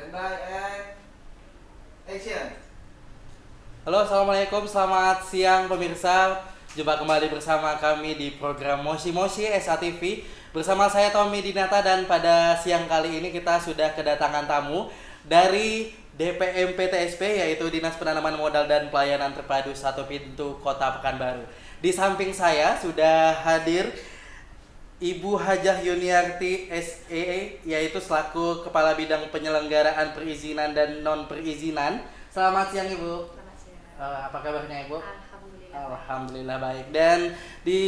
Standby and action. Halo, assalamualaikum, selamat siang pemirsa. Jumpa kembali bersama kami di program Moshi Moshi SATV. Bersama saya Tommy Dinata, dan pada siang kali ini kita sudah kedatangan tamu dari DPM PTSP, yaitu Dinas Penanaman Modal dan Pelayanan Terpadu Satu Pintu Kota Pekanbaru. Di samping saya sudah hadir Ibu Hajah Yuniarti SE, yaitu selaku Kepala Bidang Penyelenggaraan Perizinan dan Non-Perizinan. Selamat siang Ibu. Selamat siang. Apa kabarnya Ibu? Alhamdulillah. Alhamdulillah baik. Dan di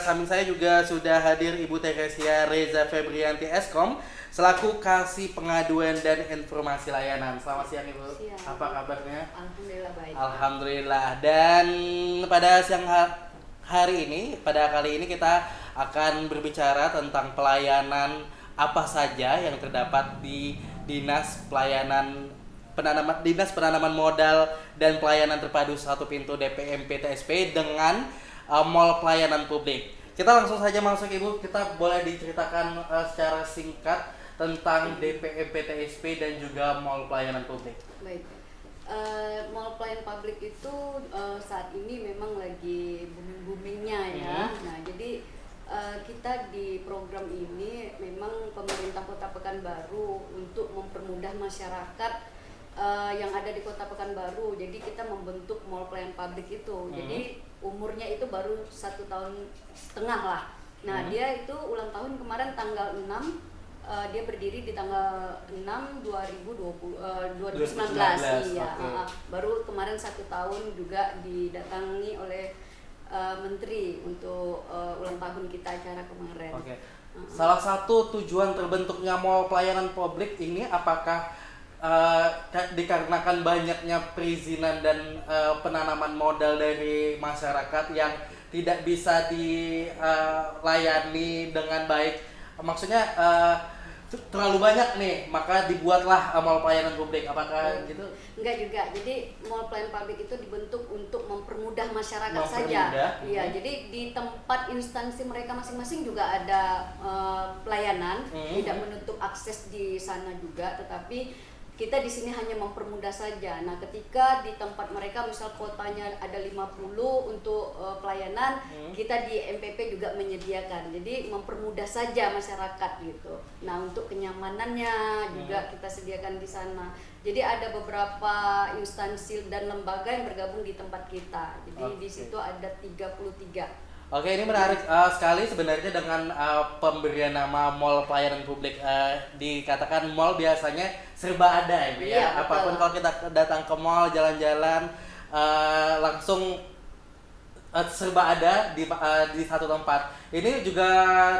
samping saya juga sudah hadir Ibu Teresia Reza Febrianti Eskom selaku Kasih Pengaduan dan Informasi Layanan. Selamat siang Ibu. Siang. Apa kabarnya? Alhamdulillah baik. Alhamdulillah. Dan pada siang hari ini, pada kali ini kita akan berbicara tentang pelayanan apa saja yang terdapat di Dinas Penanaman Modal dan Pelayanan Terpadu Satu Pintu DPM PTSP dengan Mall Pelayanan Publik. Kita langsung saja masuk Ibu. Kita boleh diceritakan secara singkat tentang DPM PTSP dan juga Mall Pelayanan Publik. Baik. Mall pelayanan publik itu saat ini memang lagi booming-boomingnya ya. Nah, jadi kita di program ini memang pemerintah Kota Pekanbaru untuk mempermudah masyarakat yang ada di Kota Pekanbaru. Jadi kita membentuk mall pelayanan publik itu. Jadi umurnya itu baru 1,5 tahun lah. Nah, dia itu ulang tahun kemarin tanggal 6. Dia berdiri di tanggal 6 2019. Iya. Okay. Baru kemarin 1 tahun juga didatangi oleh Menteri untuk ulang tahun kita acara kemarin. Oke. Salah satu tujuan terbentuknya Mall Pelayanan Publik ini apakah dikarenakan banyaknya perizinan dan penanaman modal dari masyarakat yang tidak bisa dilayani dengan baik? Maksudnya terlalu banyak nih, maka dibuatlah Mall Pelayanan Publik. Apakah gitu? Enggak juga. Jadi mall pelayanan publik itu dibentuk untuk mempermudah masyarakat Mempermudah. saja. Iya, jadi di tempat instansi mereka masing-masing juga ada pelayanan, tidak menutup akses di sana juga, tetapi kita di sini hanya mempermudah saja. Nah, ketika di tempat mereka misal kotanya ada 50 untuk pelayanan, kita di MPP juga menyediakan. Jadi mempermudah saja masyarakat gitu. Nah, untuk kenyamanannya juga kita sediakan di sana. Jadi ada beberapa instansi dan lembaga yang bergabung di tempat kita. Jadi di situ ada 33. Oke, ini menarik sekali sebenarnya dengan pemberian nama Mall Pelayanan Publik. Dikatakan mall biasanya serba ada ya, Bu, ya. Iya, Apapun betul. kalau kita datang ke mall, jalan-jalan, langsung serba ada di satu tempat. Ini juga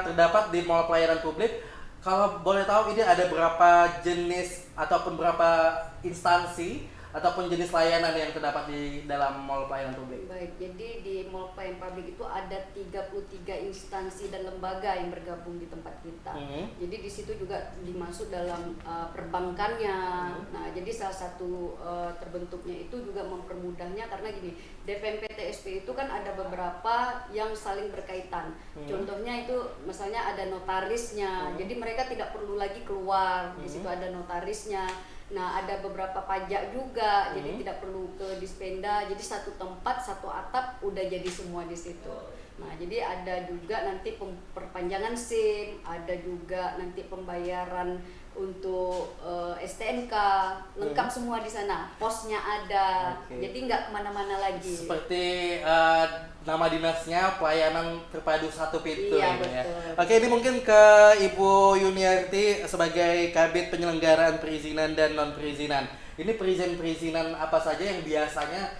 terdapat di Mall Pelayanan Publik. Kalau boleh tahu, ini ada berapa jenis ataupun berapa instansi ataupun jenis layanan yang terdapat di dalam Mall Pelayanan Publik? Baik, jadi di Mall Pelayanan Publik itu ada 33 instansi dan lembaga yang bergabung di tempat kita. Jadi di situ juga dimasuk dalam perbankannya. Nah, jadi salah satu terbentuknya itu juga mempermudahnya karena gini, DPM PTSP itu kan ada beberapa yang saling berkaitan. Contohnya itu misalnya ada notarisnya. Jadi mereka tidak perlu lagi keluar. Di situ ada notarisnya. Nah, ada beberapa pajak juga, jadi tidak perlu ke Dispenda. Jadi satu tempat, satu atap udah jadi semua di situ. Nah, jadi ada juga nanti perpanjangan SIM, ada juga nanti pembayaran untuk STNK, lengkap semua di sana. Posnya ada, jadi nggak kemana-mana lagi. Seperti nama dinasnya Pelayanan Terpadu Satu Pintu. Iya, Ibu, ya. betul. Oke, ini mungkin ke Ibu Yuniarti sebagai Kabid Penyelenggaraan Perizinan dan Non-Perizinan. Ini perizinan apa saja yang biasanya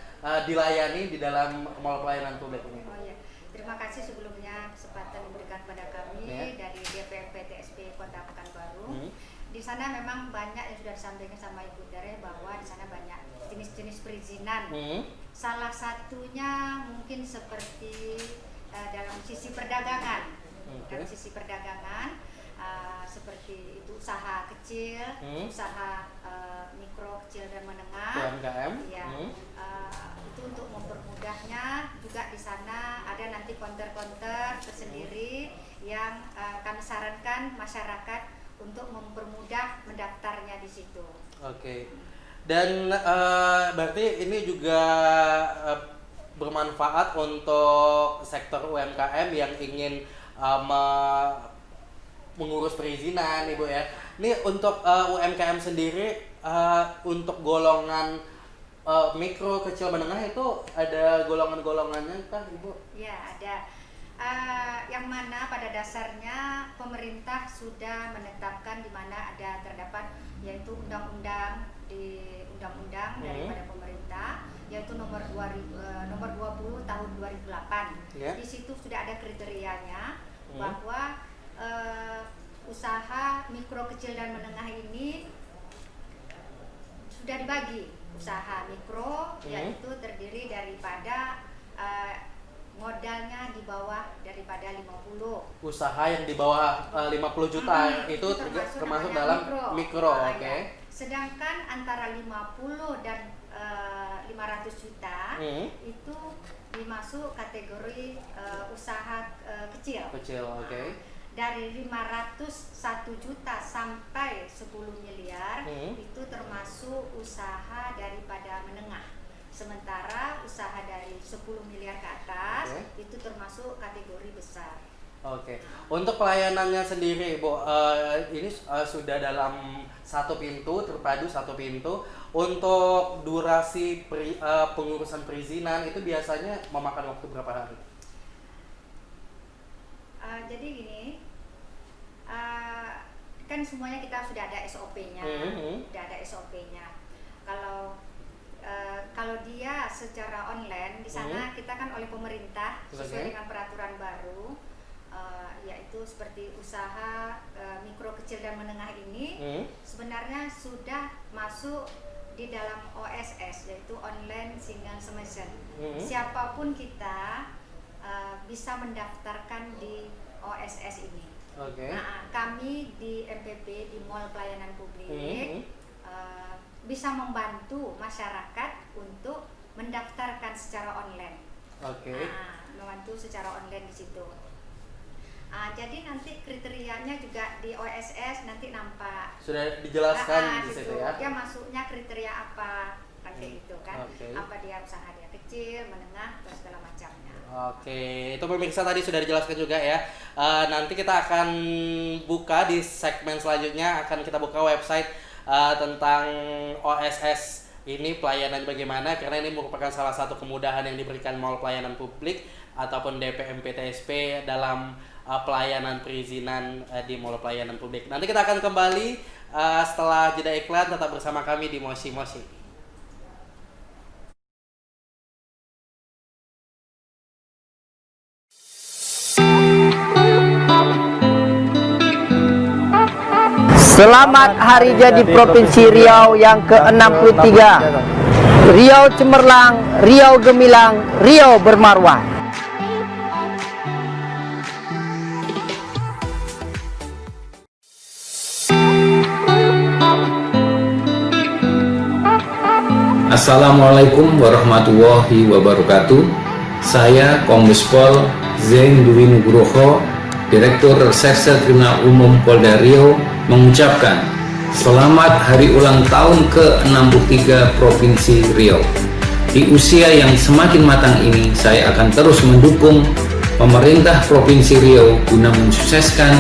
dilayani di dalam Mall Pelayanan Publik ini? Oh ya, terima kasih sebelumnya kesempatan diberikan pada kami dari DPM PTSP Kota Pekanbaru. Di sana memang banyak yang sudah disampaikan sama Ibu Dere bahwa di sana banyak jenis-jenis perizinan. Salah satunya mungkin seperti dalam sisi perdagangan. Dalam sisi perdagangan seperti itu usaha kecil, usaha mikro, kecil dan menengah. UMKM. Ya, itu untuk mempermudahnya juga di sana ada nanti konter-konter tersendiri yang kami sarankan masyarakat untuk mempermudah mendaftarnya di situ. Oke. Dan berarti ini juga bermanfaat untuk sektor UMKM yang ingin mengurus perizinan, Ibu ya. Ini untuk UMKM sendiri, untuk golongan mikro, kecil, menengah itu ada golongan-golongannya kah, Ibu? Ya, ada. Yang mana pada dasarnya pemerintah sudah menetapkan di mana ada terdapat yaitu undang-undang daripada pemerintah yaitu nomor 20 tahun 2008. Yeah. Di situ sudah ada kriterianya bahwa usaha mikro, kecil dan menengah ini sudah dibagi. Usaha mikro yaitu terdiri daripada modalnya di bawah daripada 50. Usaha yang di bawah 50 juta itu termasuk dalam mikro, oke. Ya. Sedangkan antara 50 dan 500 juta itu dimasuk kategori usaha kecil. Kecil, oke. Dari 501 juta sampai 10 miliar itu termasuk usaha daripada menengah. Sementara usaha dari 10 miliar ke atas itu termasuk kategori besar. Oke. Untuk pelayanannya sendiri, Bu, ini sudah dalam satu pintu, terpadu satu pintu. Untuk durasi pengurusan perizinan itu biasanya memakan waktu berapa hari? Jadi gini, kan semuanya kita sudah ada SOP-nya, sudah ada SOP-nya. Kalau dia secara online di sana kita kan oleh pemerintah sesuai dengan peraturan baru, yaitu seperti usaha mikro, kecil dan menengah ini sebenarnya sudah masuk di dalam OSS yaitu Online Single Submission. Siapapun kita bisa mendaftarkan di OSS ini. Nah, kami di MPP, di Mall Pelayanan Publik bisa membantu masyarakat untuk mendaftarkan secara online. Membantu secara online di situ. Jadi nanti kriterianya juga di OSS nanti nampak. Sudah dijelaskan di situ ya. Dia masuknya kriteria apa nanti itu kan? Apa dia usaha dia kecil, menengah, dan segala macamnya. Oke, itu pemirsa tadi sudah dijelaskan juga ya. Nanti kita akan buka di segmen selanjutnya, akan kita buka website tentang OSS ini pelayanan bagaimana, karena ini merupakan salah satu kemudahan yang diberikan Mall Pelayanan Publik ataupun DPMPTSP dalam pelayanan perizinan di Mall Pelayanan Publik. Nanti kita akan kembali setelah jeda iklan, tetap bersama kami di Moshi Moshi. Selamat Hari Jadi Provinsi Riau yang ke-63. Riau cemerlang, Riau gemilang, Riau bermarwah. Assalamualaikum warahmatullahi wabarakatuh. Saya Kombes Pol Zain Dwi Nugroho, Direktur Reserse Kriminal Umum Polda Riau, mengucapkan selamat hari ulang tahun ke-63 Provinsi Riau. Di usia yang semakin matang ini, saya akan terus mendukung pemerintah Provinsi Riau guna mensukseskan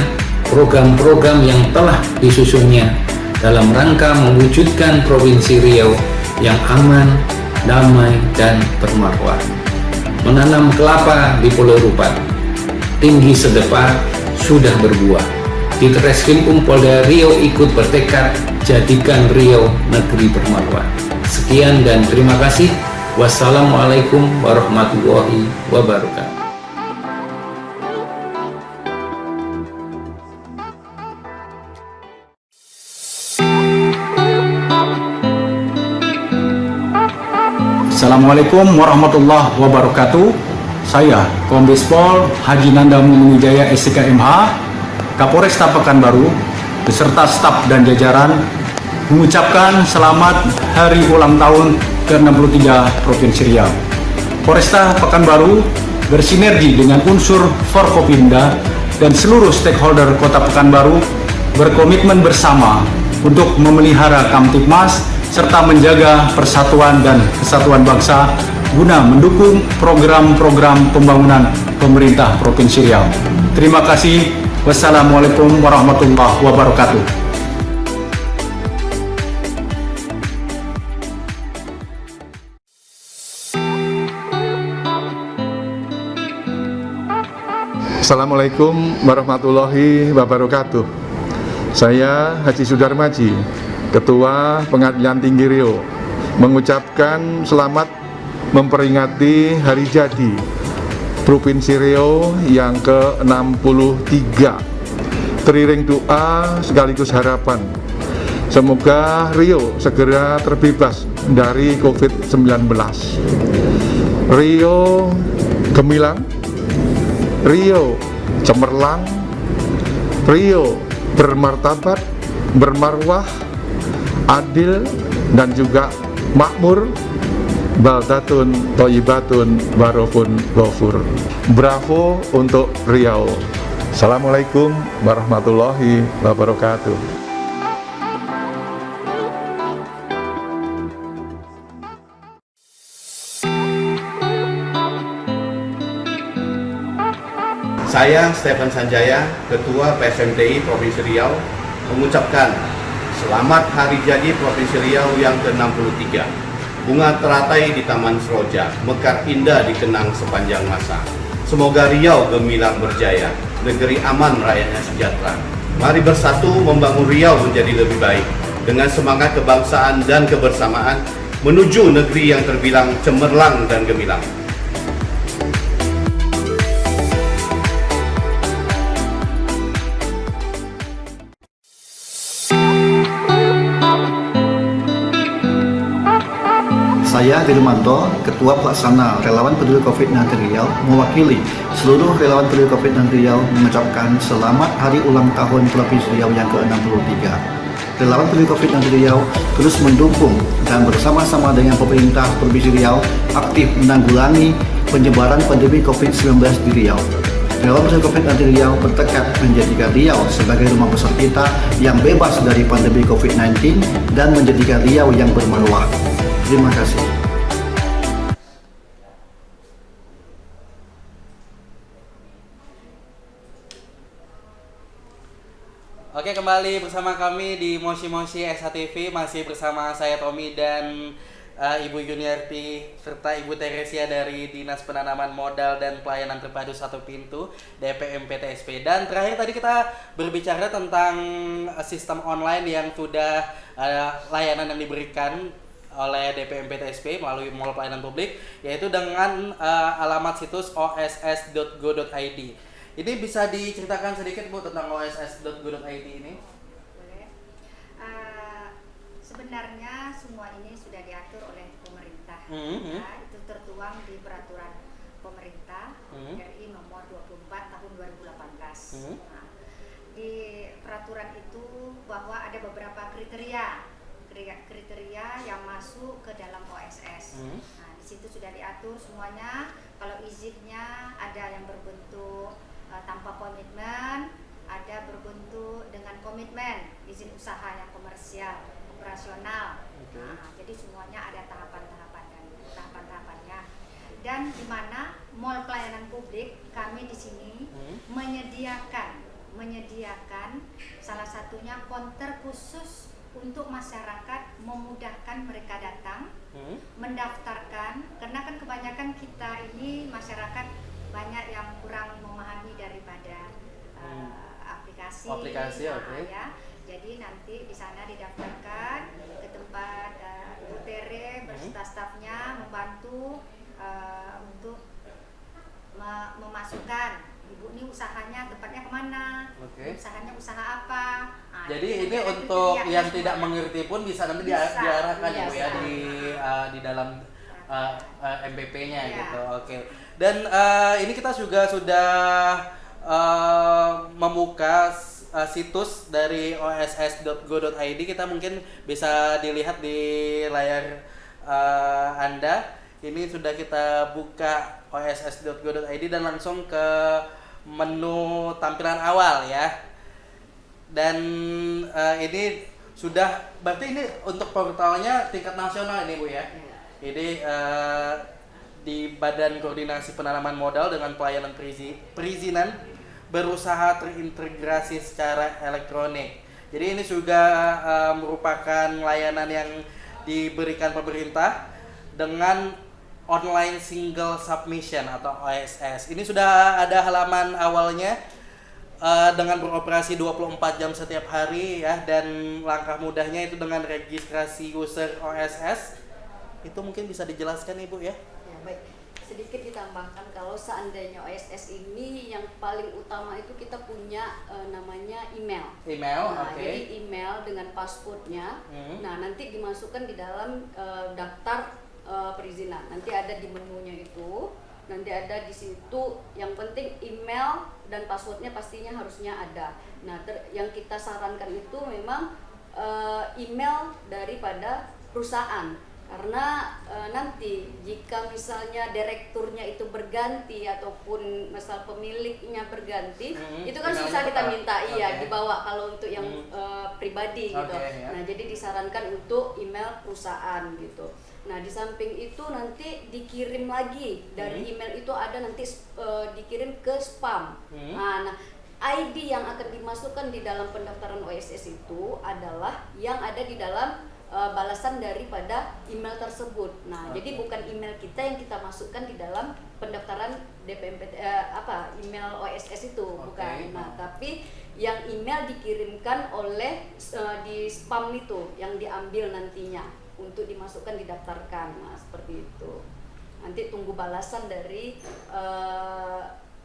program-program yang telah disusunnya dalam rangka mewujudkan Provinsi Riau yang aman, damai, dan bermarwah. Menanam kelapa di Pulau Rupat, tinggi sedepa sudah berbuah. Di Treskrimum Polda Riau ikut bertekad jadikan Riau negeri bermarwah. Sekian dan terima kasih. Wassalamualaikum warahmatullahi wabarakatuh. Assalamualaikum warahmatullahi wabarakatuh. Saya Kombes Pol Haji Nanda Mumunijaya SIKMH, Kapolresta Pekanbaru beserta staf dan jajaran mengucapkan selamat hari ulang tahun ke-63 Provinsi Riau. Polresta Pekanbaru bersinergi dengan unsur Forkopimda dan seluruh stakeholder Kota Pekanbaru berkomitmen bersama untuk memelihara Kamtibmas serta menjaga persatuan dan kesatuan bangsa guna mendukung program-program pembangunan pemerintah Provinsi Riau. Terima kasih. Wassalamualaikum warahmatullahi wabarakatuh. Assalamualaikum warahmatullahi wabarakatuh. Saya Haji Sudarmaji, Ketua Pengadilan Tinggi Riau, mengucapkan selamat memperingati Hari Jadi Provinsi Riau yang ke-63. Teriring doa sekaligus harapan, semoga Riau segera terbebas dari COVID-19. Riau gemilang, Riau cemerlang, Riau bermartabat, bermarwah, adil, dan juga makmur. Baldatun, Thayyibatun, Warofun, Ghafur. Bravo untuk Riau. Assalamualaikum warahmatullahi wabarakatuh. Saya Stefan Sanjaya, Ketua PSMTI Provinsi Riau, mengucapkan selamat Hari Jadi Provinsi Riau yang ke-63. Bunga teratai di Taman Seroja, mekar indah dikenang sepanjang masa. Semoga Riau gemilang berjaya, negeri aman rakyatnya sejahtera. Mari bersatu membangun Riau menjadi lebih baik, dengan semangat kebangsaan dan kebersamaan, menuju negeri yang terbilang cemerlang dan gemilang. Saya Firmanto, Ketua Pelaksana Relawan Peduli COVID-19 Riau, mewakili seluruh relawan peduli COVID-19 Riau mengucapkan selamat Hari Ulang Tahun Provinsi Riau yang ke-63. Relawan peduli COVID-19 Riau terus mendukung dan bersama-sama dengan pemerintah Provinsi Riau aktif menanggulangi penyebaran pandemi COVID-19 di Riau. Relawan peduli COVID-19 Riau bertekad menjadikan Riau sebagai rumah besar kita yang bebas dari pandemi COVID-19 dan menjadikan Riau yang bermarwah. Terima kasih. Oke, kembali bersama kami di Moshi Moshi SHTV, masih bersama saya Tommy dan Ibu Yuniarti serta Ibu Teresia dari Dinas Penanaman Modal dan Pelayanan Terpadu Satu Pintu DPM PTSP. Dan terakhir tadi kita berbicara tentang sistem online yang sudah layanan yang diberikan oleh DPM PTSP melalui Mall Pelayanan Publik, yaitu dengan alamat situs oss.go.id. Ini bisa diceritakan sedikit Bu tentang oss.go.id ini? Boleh. Sebenarnya semua ini sudah diatur oleh pemerintah. Ya, itu tertuang di peraturan pemerintah RI nomor 24 tahun 2018. Nah, di peraturan itu bahwa ada beberapa kriteria yang masuk ke dalam OSS. Nah, di situ sudah diatur semuanya. Kalau izinnya ada yang berbentuk tanpa komitmen, ada berbentuk dengan komitmen, izin usaha yang komersial, operasional. Nah, jadi semuanya ada tahapan-tahapannya. Dan di mana Mall Pelayanan Publik kami di sini menyediakan salah satunya konter khusus untuk masyarakat, memudahkan mereka datang, mendaftarkan, karena kan kebanyakan kita ini masyarakat banyak yang kurang memahami daripada aplikasi. Ya. Jadi nanti di sana didaftarkan ke tempat Ibu Tere beserta stafnya membantu untuk memasukkan Ibu ini usahanya tempatnya kemana, usahanya usaha apa. Nah, jadi ini untuk yang tidak mengerti pun bisa nanti diarahkan Ibu ya di dalam MPP-nya gitu. Oke. Dan ini kita juga sudah membuka situs dari oss.go.id. Kita mungkin bisa dilihat di layar Anda. Ini sudah kita buka oss.go.id dan langsung ke menu tampilan awal ya. Dan ini sudah, berarti ini untuk portalnya tingkat nasional ini Bu ya? Ini di Badan Koordinasi Penanaman Modal dengan Pelayanan Perizinan berusaha terintegrasi secara elektronik. Jadi ini juga merupakan layanan yang diberikan pemerintah dengan online single submission atau OSS. Ini sudah ada halaman awalnya dengan beroperasi 24 jam setiap hari ya, dan langkah mudahnya itu dengan registrasi user OSS. Itu mungkin bisa dijelaskan Ibu ya? Ya, baik. Sedikit ditambahkan, kalau seandainya OSS ini yang paling utama itu kita punya namanya email. Nah, Oke. jadi email dengan passwordnya. Nah, nanti dimasukkan di dalam daftar perizinan. Nanti ada di menunya itu. Nanti ada di situ. Yang penting email dan passwordnya pastinya harusnya ada. Nah, yang kita sarankan itu memang email daripada perusahaan. Karena nanti jika misalnya direkturnya itu berganti ataupun misal pemiliknya berganti, itu kan susah kita minta dibawa kalau untuk yang pribadi gitu. Nah, jadi disarankan untuk email perusahaan gitu. Nah, di samping itu nanti dikirim lagi dari email itu ada nanti dikirim ke spam. Nah, ID yang akan dimasukkan di dalam pendaftaran OSS itu adalah yang ada di dalam balasan daripada email tersebut. Nah, jadi bukan email kita yang kita masukkan di dalam pendaftaran email OSS itu, bukan. Nah, tapi yang email dikirimkan oleh di spam itu yang diambil nantinya untuk dimasukkan didaftarkan. Nah, seperti itu. Nanti tunggu balasan dari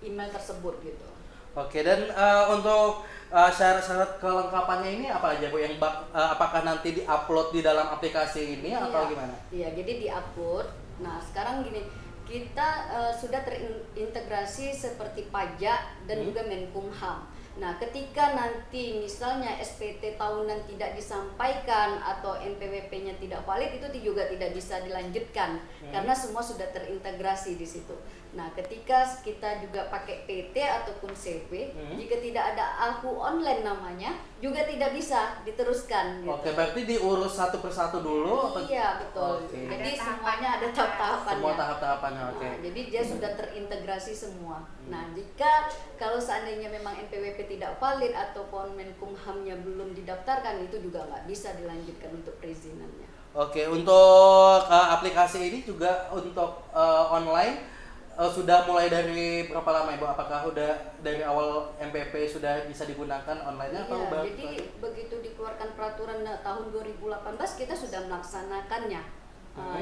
email tersebut gitu. Oke, dan untuk syarat-syarat kelengkapannya ini apa aja Bu? Yang apakah nanti diupload di dalam aplikasi ini atau gimana? Iya, jadi diupload. Nah, sekarang gini, kita sudah terintegrasi seperti pajak dan juga Menkumham. Nah, ketika nanti misalnya SPT tahunan tidak disampaikan atau NPWP-nya tidak valid, itu juga tidak bisa dilanjutkan karena semua sudah terintegrasi di situ. Nah, ketika kita juga pakai PT ataupun CP, jika tidak ada AHU online namanya, juga tidak bisa diteruskan. Gitu. Oke, berarti diurus satu persatu dulu? Iya, betul. Jadi semuanya ada tahap-tahapannya. Semua tahap-tahapannya, oke. Nah, jadi dia sudah terintegrasi semua. Nah, jika kalau seandainya memang NPWP tidak valid ataupun Menkumhamnya belum didaftarkan, itu juga nggak bisa dilanjutkan untuk perizinannya. Oke, untuk aplikasi ini juga untuk online sudah mulai dari berapa lama Ibu? Apakah udah dari awal MPP sudah bisa digunakan online-nya atau baru? Jadi begitu dikeluarkan peraturan tahun 2018 kita sudah melaksanakannya.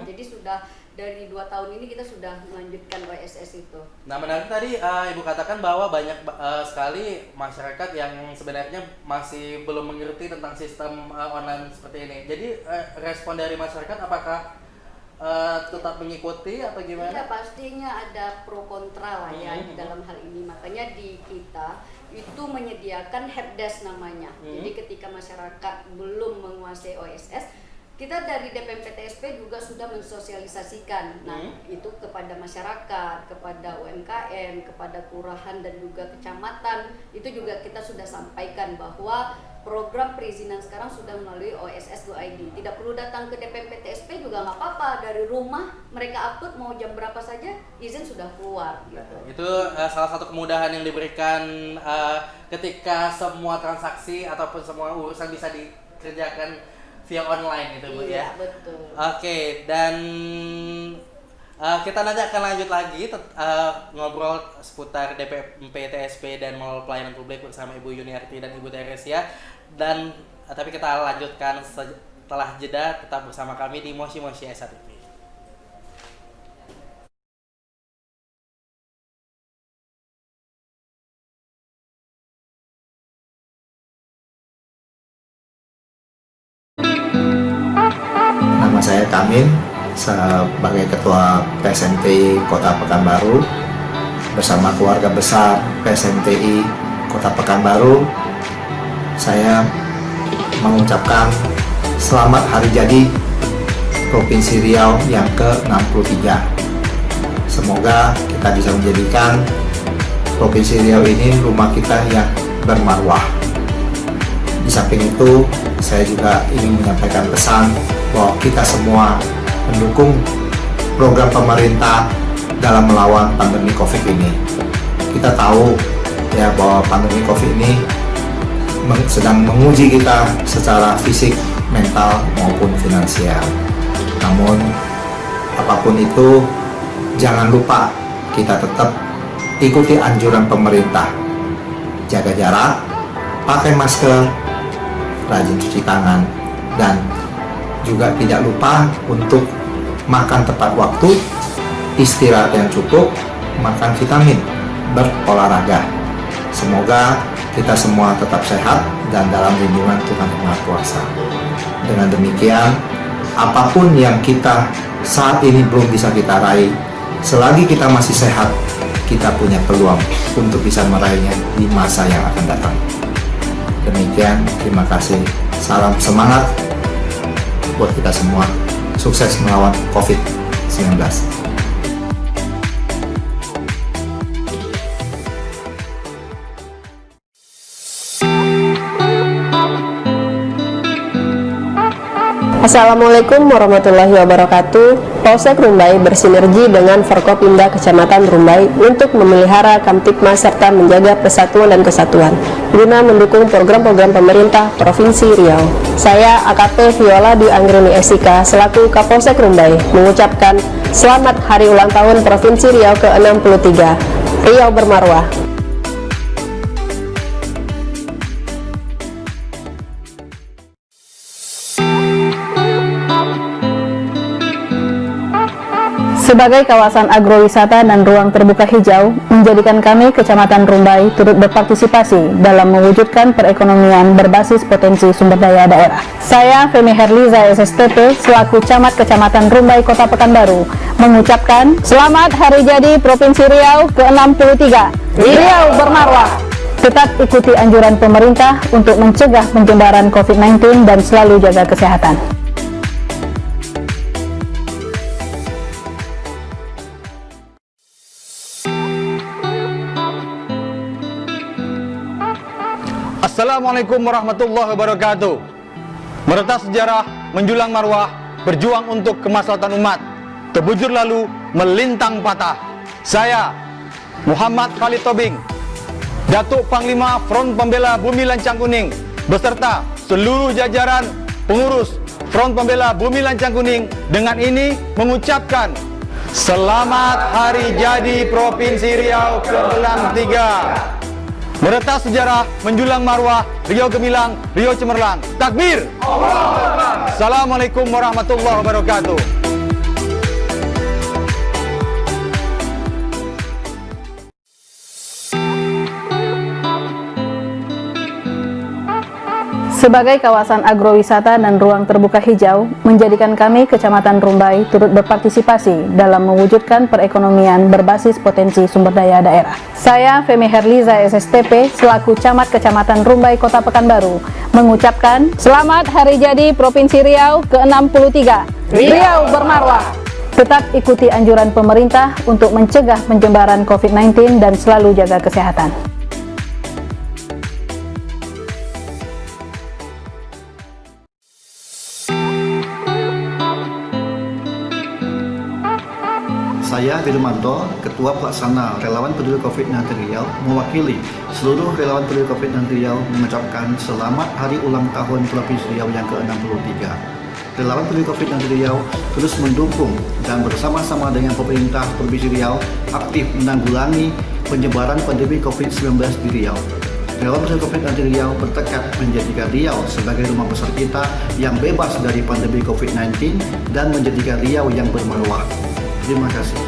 Jadi sudah dari 2 tahun ini kita sudah melanjutkan OSS itu. Nah, menarik tadi Ibu katakan bahwa banyak sekali masyarakat yang sebenarnya masih belum mengerti tentang sistem online seperti ini. Jadi respon dari masyarakat apakah tetap mengikuti atau gimana? Ya, pastinya ada pro kontra lah ya di dalam hal ini. Makanya di kita itu menyediakan helpdesk namanya. Jadi ketika masyarakat belum menguasai OSS, kita dari DPMPTSP juga sudah mensosialisasikan. Nah, itu kepada masyarakat, kepada UMKM, kepada kelurahan dan juga kecamatan. Itu juga kita sudah sampaikan bahwa program perizinan sekarang sudah melalui OSS Go ID. Tidak perlu datang ke DPMPTSP juga nggak apa-apa. Dari rumah mereka upload mau jam berapa saja, izin sudah keluar. Gitu. Itu salah satu kemudahan yang diberikan ketika semua transaksi ataupun semua urusan bisa dikerjakan via online itu Bu ya. Iya, betul. Oke, dan kita nanti akan lanjut lagi ngobrol seputar DPMPTSP dan Mall Pelayanan Publik bersama Ibu Yuniarti dan Ibu Teresia. Dan tapi kita lanjutkan setelah jeda, tetap bersama kami di Moshi Moshi SATV. Nama saya Kamil, sebagai Ketua PSNTI Kota Pekanbaru. Bersama keluarga besar PSNTI Kota Pekanbaru, saya mengucapkan selamat hari jadi Provinsi Riau yang ke-63. Semoga kita bisa menjadikan Provinsi Riau ini rumah kita yang bermarwah. Di samping itu, saya juga ingin menyampaikan pesan bahwa kita semua mendukung program pemerintah dalam melawan pandemi COVID ini. Kita tahu ya bahwa pandemi COVID ini sedang menguji kita secara fisik, mental maupun finansial. Namun apapun itu, jangan lupa kita tetap ikuti anjuran pemerintah. Jaga jarak, pakai masker, rajin cuci tangan, dan juga tidak lupa untuk makan tepat waktu, istirahat yang cukup, makan vitamin, berolahraga. Semoga kita semua tetap sehat dan dalam lindungan Tuhan Yang Maha Kuasa. Dengan demikian, apapun yang kita saat ini belum bisa kita raih, selagi kita masih sehat, kita punya peluang untuk bisa meraihnya di masa yang akan datang. Demikian, terima kasih. Salam semangat buat kita semua. Sukses melawan COVID-19. Assalamualaikum warahmatullahi wabarakatuh. Polsek Rumbai bersinergi dengan Forkopimda Kecamatan Rumbai untuk memelihara Kamtipmas serta menjaga persatuan dan kesatuan guna mendukung program-program pemerintah Provinsi Riau. Saya AKP Viola Dwi Anggrini SIK selaku Kapolsek Rumbai mengucapkan selamat Hari Ulang Tahun Provinsi Riau ke-63. Riau bermarwah. Sebagai kawasan agrowisata dan ruang terbuka hijau, menjadikan kami Kecamatan Rumbai turut berpartisipasi dalam mewujudkan perekonomian berbasis potensi sumber daya daerah. Saya Femi Herliza SSTP selaku Camat Kecamatan Rumbai Kota Pekanbaru mengucapkan selamat Hari Jadi Provinsi Riau ke-63. Riau bermarwah. Tetap ikuti anjuran pemerintah untuk mencegah penyebaran COVID-19 dan selalu jaga kesehatan. Assalamualaikum warahmatullahi wabarakatuh. Meretas sejarah, menjulang marwah, berjuang untuk kemaslahatan umat, terbujur lalu, melintang patah. Saya, Muhammad Khalid Tobing, Datuk Panglima Front Pembela Bumi Lancang Kuning, beserta seluruh jajaran pengurus Front Pembela Bumi Lancang Kuning, dengan ini mengucapkan Selamat Hari Jadi Provinsi Riau ke-63. Meretas sejarah, menjulang marwah, Riau gemilang, Riau cemerlang. Takbir! Assalamualaikum warahmatullahi wabarakatuh. Sebagai kawasan agrowisata dan ruang terbuka hijau, menjadikan kami Kecamatan Rumbai turut berpartisipasi dalam mewujudkan perekonomian berbasis potensi sumber daya daerah. Saya Femi Herliza SSTP selaku Camat Kecamatan Rumbai Kota Pekanbaru mengucapkan selamat Hari Jadi Provinsi Riau ke-63. Riau bermarwah. Tetap ikuti anjuran pemerintah untuk mencegah penyebaran COVID-19 dan selalu jaga kesehatan. Saya Wirumanto, Ketua Pelaksana Relawan Peduli COVID-19 Riau, mewakili seluruh relawan peduli COVID-19 Riau mengucapkan selamat Hari Ulang Tahun Provinsi Riau yang ke-63. Relawan peduli COVID-19 Riau terus mendukung dan bersama-sama dengan pemerintah Provinsi Riau aktif menanggulangi penyebaran pandemi COVID-19 di Riau. Relawan peduli COVID-19 Riau bertekad menjadikan Riau sebagai rumah besar kita yang bebas dari pandemi COVID-19 dan menjadikan Riau yang bermarwah. Terima kasih.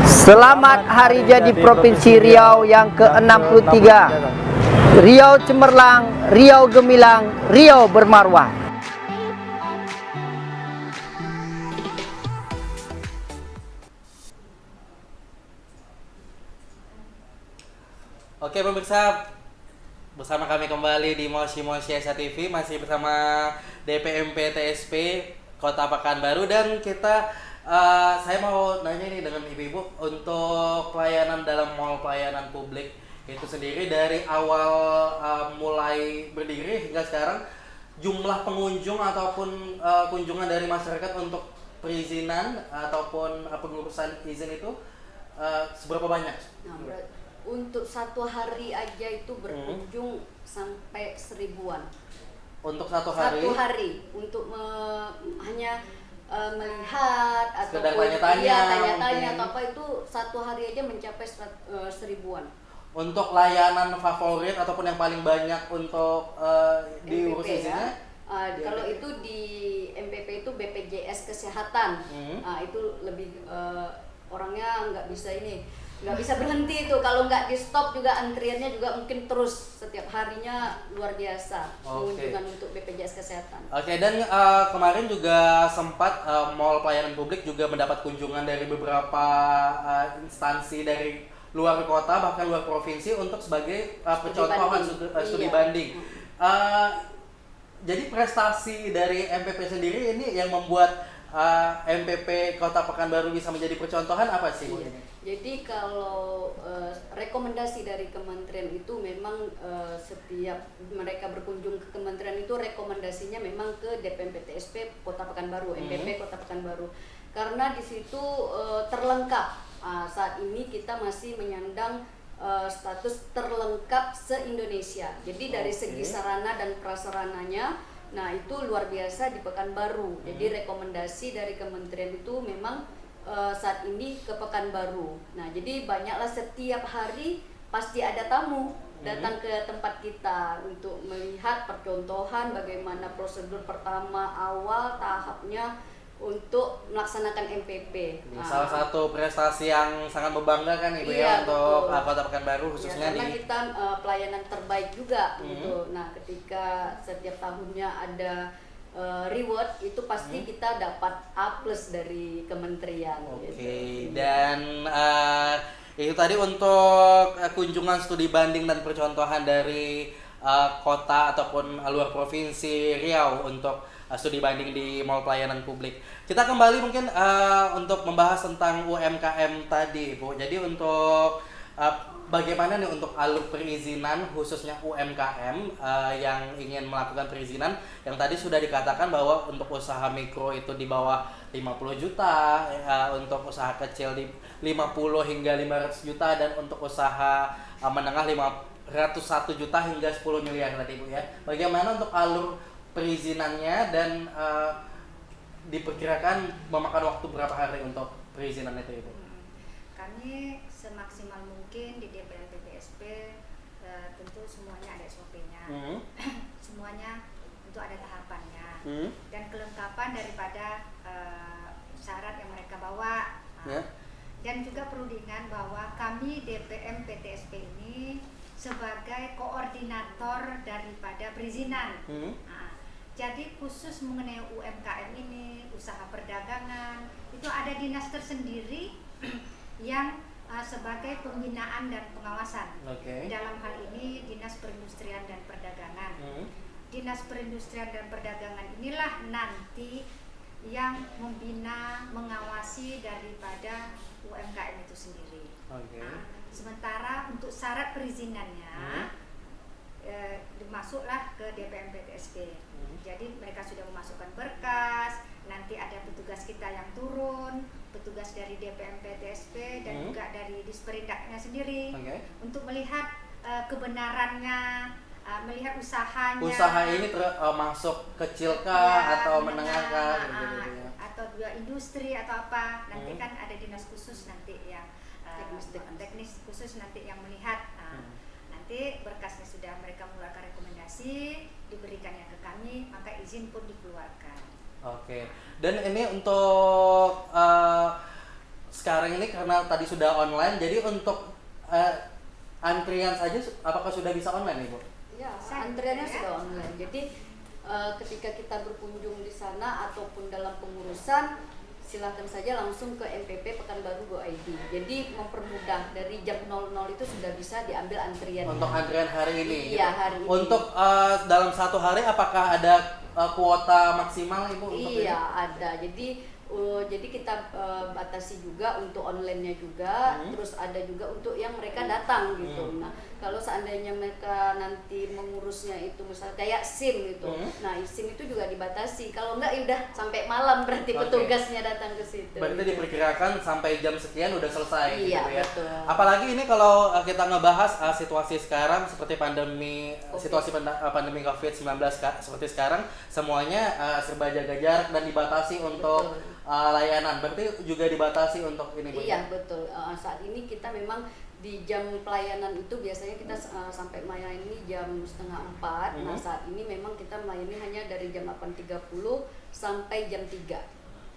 Selamat Hari Jadi Provinsi Riau yang ke-63. Riau cemerlang, Riau gemilang, Riau bermarwah. Oke pemirsa, bersama kami kembali di Mosi Mosi SATV, masih bersama DPMP TSP Kota Pekanbaru. Dan kita saya mau nanya nih dengan ibu-ibu untuk pelayanan dalam mall pelayanan publik itu sendiri dari awal mulai berdiri hingga sekarang, jumlah pengunjung ataupun kunjungan dari masyarakat untuk perizinan ataupun pengurusan izin itu seberapa banyak? Nah, untuk satu hari aja itu berkunjung sampai 1000-an. Untuk satu hari? Satu hari untuk hanya melihat atau tanya-tanya atau apa, itu satu hari aja mencapai 1000-an. Untuk layanan favorit ataupun yang paling banyak untuk diurus izinnya? Kalau itu di MPP itu BPJS Kesehatan, itu lebih orangnya nggak bisa berhenti itu. Kalau nggak di stop juga antriannya juga mungkin terus setiap harinya luar biasa. Kunjungan untuk BPJS Kesehatan. Oke, dan kemarin juga sempat mall pelayanan publik juga mendapat kunjungan dari beberapa instansi dari luar kota bahkan luar provinsi untuk sebagai percontohan studi banding. Jadi prestasi dari MPP sendiri ini yang membuat MPP Kota Pekanbaru bisa menjadi percontohan apa sih? Jadi kalau rekomendasi dari kementerian itu memang setiap mereka berkunjung ke kementerian itu rekomendasinya memang ke DPMPTSP Kota Pekanbaru, MPP Kota Pekanbaru, karena di situ terlengkap. Saat ini kita masih menyandang status terlengkap se-Indonesia. Jadi dari segi sarana dan prasarananya, nah itu luar biasa di Pekanbaru. Jadi rekomendasi dari kementerian itu memang saat ini ke Pekanbaru. Nah jadi banyaklah setiap hari pasti ada tamu datang ke tempat kita untuk melihat percontohan bagaimana prosedur pertama awal tahapnya untuk melaksanakan MPP. Salah satu prestasi yang sangat membanggakan Ibu ya untuk Kota Pekanbaru khususnya karena kita pelayanan terbaik juga gitu. Nah, ketika setiap tahunnya ada reward itu pasti kita dapat A+ dari kementerian. Gitu. Dan itu tadi untuk kunjungan studi banding dan percontohan dari kota ataupun luar provinsi Riau untuk studi banding di mall pelayanan publik. Kita kembali mungkin untuk membahas tentang UMKM tadi, Bu. Jadi untuk bagaimana nih untuk alur perizinan khususnya UMKM yang ingin melakukan perizinan, yang tadi sudah dikatakan bahwa untuk usaha mikro itu di bawah 50 juta, untuk usaha kecil di 50 hingga 500 juta, dan untuk usaha menengah 501 juta hingga 10 miliar tadi Bu ya. Bagaimana untuk alur perizinannya dan diperkirakan memakan waktu berapa hari untuk perizinan itu Ibu? Kami semaksimal mungkin di DPMPTSP tentu semuanya ada SOP-nya, semuanya tentu ada tahapannya, dan kelengkapan daripada syarat yang mereka bawa. Dan juga perlu diingat bahwa kami DPMPTSP ini sebagai koordinator daripada perizinan. Jadi khusus mengenai UMKM ini, usaha perdagangan, itu ada dinas tersendiri yang sebagai pembinaan dan pengawasan. Dalam hal ini Dinas Perindustrian dan Perdagangan. Dinas Perindustrian dan Perdagangan inilah nanti yang membina, mengawasi daripada UMKM itu sendiri. Nah, sementara untuk syarat perizinannya dimasuklah ke DPMPTSP. Jadi mereka sudah memasukkan berkas, nanti ada petugas kita yang turun, petugas dari DPMPTSP dan juga dari Disperindaknya sendiri untuk melihat kebenarannya, melihat usahanya. Usaha ini masuk kecilkah atau menengahkah? Atau juga industri atau apa? Nanti kan ada dinas khusus nanti yang teknis khusus nanti yang melihat. Nanti berkasnya sudah mereka mengeluarkan rekomendasi, diberikannya ke kami, maka izin pun dikeluarkan. Dan ini untuk sekarang ini karena tadi sudah online, jadi untuk antrian saja apakah sudah bisa online Ibu? Ya, antriannya sudah online. Jadi ketika kita berkunjung di sana ataupun dalam pengurusan, silakan saja langsung ke MPP Pekanbaru.id. Jadi mempermudah, dari jam 00 itu sudah bisa diambil antrian. Untuk antrian hari ini? Iya, hari ini. Untuk dalam satu hari apakah ada kuota maksimal Ibu untuk Iya, ada. Jadi kita batasi juga untuk online-nya juga, terus ada juga untuk yang mereka datang gitu. Nah, kalau seandainya mereka nanti mengurusnya itu misal kayak SIM gitu. Nah, SIM itu juga dibatasi. Kalau enggak ya udah sampai malam berarti petugasnya datang ke situ. Berarti diperkirakan sampai jam sekian udah selesai Iya, gitu ya. betul. Apalagi ini kalau kita ngebahas situasi sekarang seperti situasi pandemi Covid-19 seperti sekarang, semuanya serba jaga jarak dan dibatasi untuk layanan. Berarti juga dibatasi untuk ini Bu. Iya, betul. Saat ini kita memang di jam pelayanan itu biasanya kita sampai melayani jam 3:30. Nah, saat ini memang kita melayani hanya dari jam 8.30 sampai jam 3.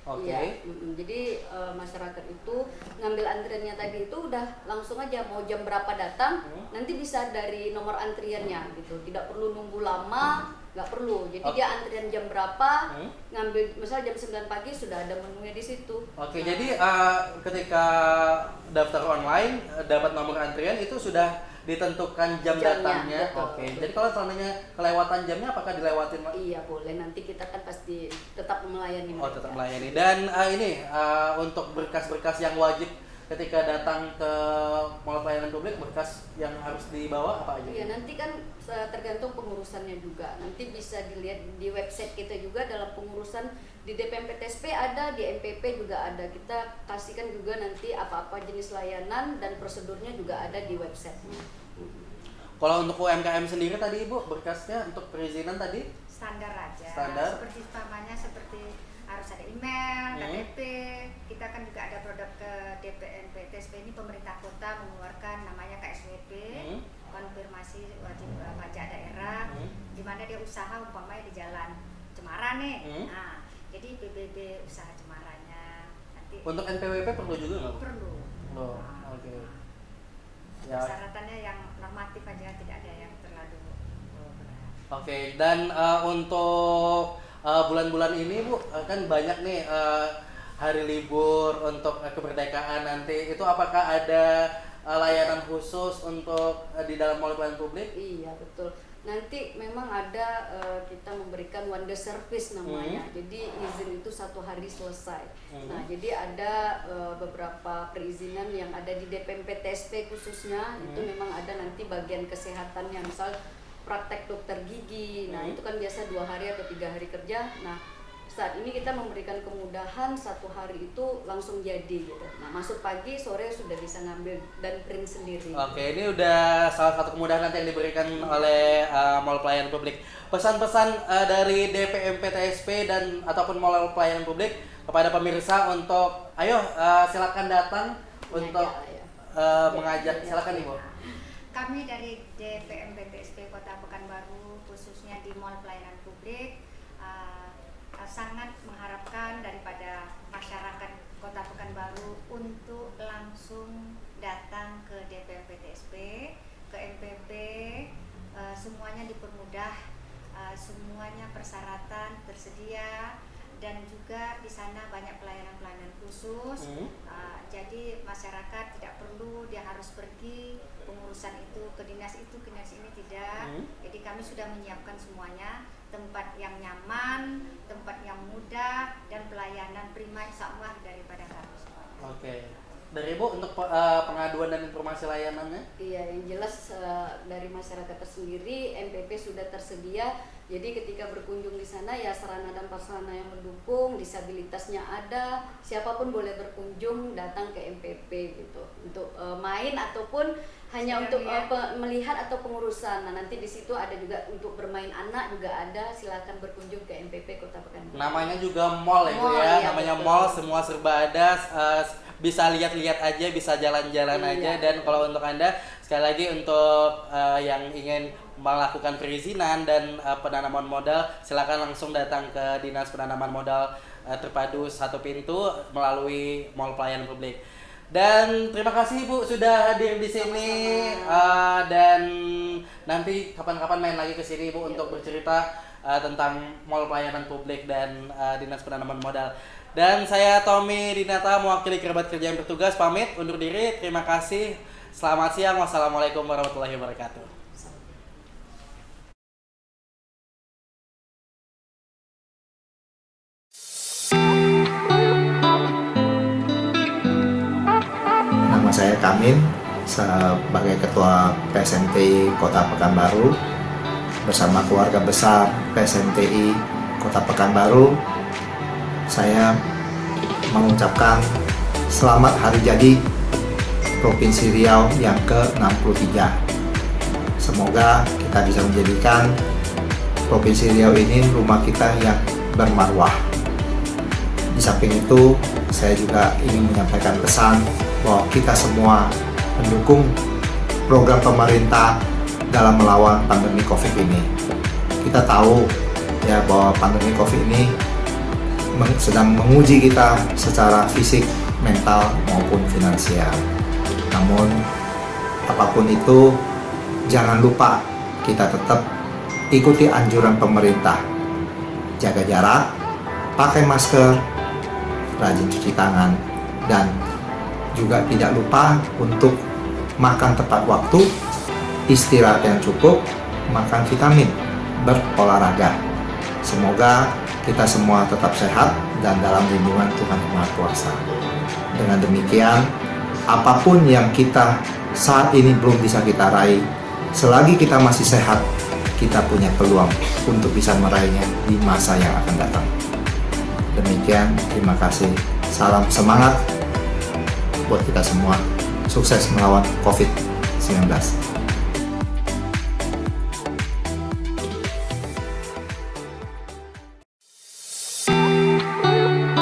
Oke. Iya, jadi masyarakat itu ngambil antriannya tadi itu udah langsung aja mau jam berapa datang, nanti bisa dari nomor antriannya gitu. Tidak perlu nunggu lama, nggak perlu. Jadi dia antrian jam berapa, ngambil misal jam 9 pagi sudah ada menunya di situ. Oke, jadi ketika daftar online dapat nomor antrian itu sudah ditentukan jamnya, datangnya. Oke. Jadi kalau seandainya kelewatan jamnya apakah dilewatin? Iya, boleh. Nanti kita kan pasti tetap melayani mereka. Tetap melayani. Dan untuk berkas-berkas yang wajib ketika datang ke mall pelayanan publik, berkas yang harus dibawa apa aja? Iya, nanti kan tergantung pengurusannya juga. Nanti bisa dilihat di website kita juga dalam pengurusan di DPMPTSP ada, di MPP juga ada. Kita kasihkan juga nanti apa-apa jenis layanan dan prosedurnya juga ada di websitenya. Kalau untuk UMKM sendiri tadi Ibu, berkasnya untuk perizinan tadi? Standar aja. Standar. Seperti harus ada email, KTP. Kita kan juga ada produk ke DPMPTSP ini, pemerintah kota mengeluarkan namanya KSWP, konfirmasi wajib pajak daerah, di mana dia usaha umpamanya di Jalan Cemara nih. Nah, jadi PBB usaha Cemaranya. Nanti untuk NPWP perlu juga nggak? Perlu. Oh, oke. Ya. Persyaratannya yang normatif aja, tidak ada yang terlalu berat. Oke, dan untuk bulan-bulan ini Bu, kan banyak nih hari libur untuk kemerdekaan nanti. Itu apakah ada layanan khusus untuk di dalam mall pelayanan publik? Iya, betul. Nanti memang ada kita memberikan one day service namanya. Jadi izin itu 1 hari selesai. Nah, jadi ada beberapa perizinan yang ada di DPMPTSP khususnya. Itu memang ada nanti bagian kesehatannya, misal praktek dokter gigi. Nah, itu kan biasa 2 hari atau 3 hari kerja. Nah, saat ini kita memberikan kemudahan 1 hari itu langsung jadi gitu. Nah, masuk pagi, sore sudah bisa ngambil dan print sendiri. Oke, ini udah salah satu kemudahan nanti yang diberikan oleh mall pelayanan publik. Pesan-pesan dari DPMPTSP dan ataupun mall pelayanan publik kepada pemirsa untuk ayo silakan datang untuk mengajak. Silakan Ibu. Kami dari DPMPTSP Kota Pekanbaru, khususnya di mall pelayanan publik, sangat mengharapkan daripada masyarakat Kota Pekanbaru untuk langsung datang ke DPMPTSP, ke MPP, semuanya dipermudah, semuanya persyaratan tersedia, dan juga di sana banyak pelayanan-pelayanan khusus. Jadi masyarakat tidak perlu dia harus pergi pengurusan itu ke dinas ini tidak. Jadi kami sudah menyiapkan semuanya, tempat yang nyaman, tempat yang mudah, dan pelayanan prima insya-Allah daripada kami. Oke. Dari Ibu untuk pengaduan dan informasi layanannya? Iya, yang jelas dari masyarakat sendiri MPP sudah tersedia. Jadi ketika berkunjung di sana ya sarana dan prasarana yang mendukung, disabilitasnya ada, siapapun boleh berkunjung datang ke MPP gitu untuk main ataupun hanya untuk melihat atau pengurusan. Nah, nanti di situ ada juga untuk bermain anak juga ada. Silakan berkunjung ke MPP Kota Pekanbaru. Namanya juga mall ya, Bu ya. Namanya betul. Mall, semua serba ada. Bisa lihat-lihat aja, bisa jalan-jalan aja. Dan kalau untuk Anda sekali lagi untuk yang ingin melakukan perizinan dan penanaman modal, silakan langsung datang ke Dinas Penanaman Modal Terpadu 1 Pintu melalui mall pelayanan publik. Dan terima kasih Bu sudah hadir di sini, dan nanti kapan-kapan main lagi ke sini Bu untuk bercerita tentang mall pelayanan publik dan Dinas Penanaman Modal. Dan saya Tommy Dinata mewakili kerabat kerja yang bertugas pamit undur diri. Terima kasih. Selamat siang. Wassalamualaikum warahmatullahi wabarakatuh. saya Kamin sebagai Ketua PSMTI Kota Pekanbaru bersama keluarga besar PSMTI Kota Pekanbaru. Saya mengucapkan selamat hari jadi Provinsi Riau yang ke-63. Semoga kita bisa menjadikan Provinsi Riau ini rumah kita yang bermarwah. Di samping itu, saya juga ingin menyampaikan pesan bahwa kita semua mendukung program pemerintah dalam melawan pandemi COVID ini. Kita tahu ya bahwa pandemi COVID ini sedang menguji kita secara fisik, mental maupun finansial. Namun apapun itu, jangan lupa kita tetap ikuti anjuran pemerintah. Jaga jarak, pakai masker, rajin cuci tangan, dan juga tidak lupa untuk makan tepat waktu, istirahat yang cukup, makan vitamin, berolahraga. Semoga kita semua tetap sehat dan dalam lindungan Tuhan Yang Maha Kuasa. Dengan demikian, apapun yang kita saat ini belum bisa kita raih, selagi kita masih sehat, kita punya peluang untuk bisa meraihnya di masa yang akan datang. Demikian, terima kasih. Salam semangat buat kita semua. Sukses melawan COVID-19.